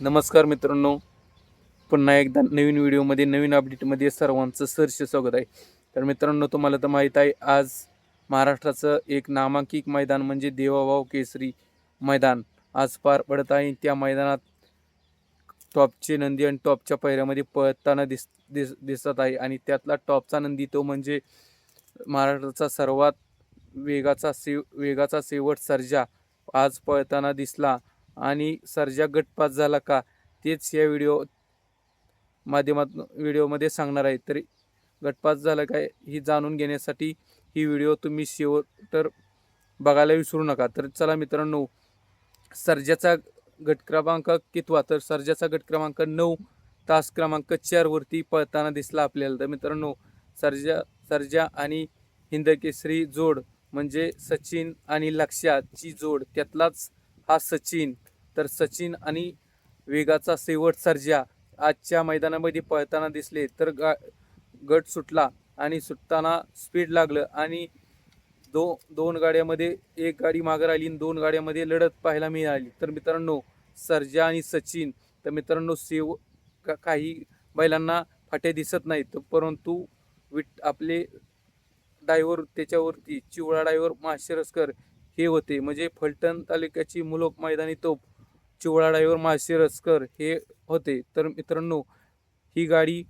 नमस्कार मित्रांनो, पुन्हा एकदा नवीन व्हिडिओमध्ये नवीन अपडेटमध्ये सर्वांचं सहर्ष स्वागत आहे. तर मित्रांनो, तुम्हाला तर माहीत आहे, आज महाराष्ट्राचं एक नामांकित मैदान म्हणजे देवाभाऊ केसरी मैदान आज पार पडत आहे. त्या मैदानात टॉपचे नंदी आणि टॉपच्या पायऱ्यामध्ये पळताना दिसत आहे आणि त्यातला टॉपचा नंदी तो म्हणजे महाराष्ट्राचा सर्वात वेगाचा शेवट सर्जा आज पळताना दिसला. आणि सर्जा गटपास झाला का, तेच या व्हिडिओमध्ये सांगणार आहे. तरी गटपास झाला काय ही जाणून घेण्यासाठी ही व्हिडिओ तुम्ही शेवट तर बघायला विसरू नका. तर चला मित्रांनो, सर्जाचा गट क्रमांक कितवा, तर सर्जाचा गट क्रमांक 9 तास क्रमांक 4 वरती पळताना दिसला आपल्याला. तर मित्रांनो, सर्जा आणि हिंदकेसरी जोड म्हणजे सचिन आणि लक्ष्याची जोड, त्यातलाच हा सचिन. तर सचिन आणि वेगाचा शेवट सर्जा आजच्या मैदानामध्ये पळताना दिसले. तर गट सुटला आणि सुटताना स्पीड लागलं आणि दोन गाड्यामध्ये एक गाडी मागे राहिली आणि दोन गाड्यामध्ये लढत पाहायला मिळाली. तर मित्रांनो, सर्जा आणि सचिन, तर मित्रांनो, काही बैलांना फाटे दिसत नाहीत, परंतु आपले ड्रायव्हर त्याच्यावरती चिवळा ड्रायव्हर माळशिरसकर हे होते, म्हणजे फलटण तालुक्याची मुलुक मैदानी तोप चिवळा ड्रायव्हर माळशिरसकर हे होते. तर मित्रांनो, ही गाडी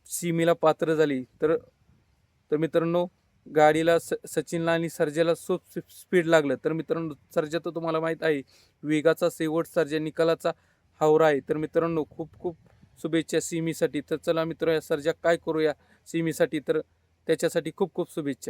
सीमेला पात्र झाली. तर मित्रांनो, गाडीला सचिनला आणि सर्जाला खूप स्पीड लागलं. तर मित्रांनो, सर्जा तर तुम्हाला माहीत आहे, वेगाचा शेवट सर्जा, निकालाचा हावरा आहे. तर मित्रांनो, खूप खूप शुभेच्छा सीमीसाठी. तर चला मित्र, सर्जा काय करूया सीमीसाठी, तर त्याच्यासाठी खूप खूप शुभेच्छा.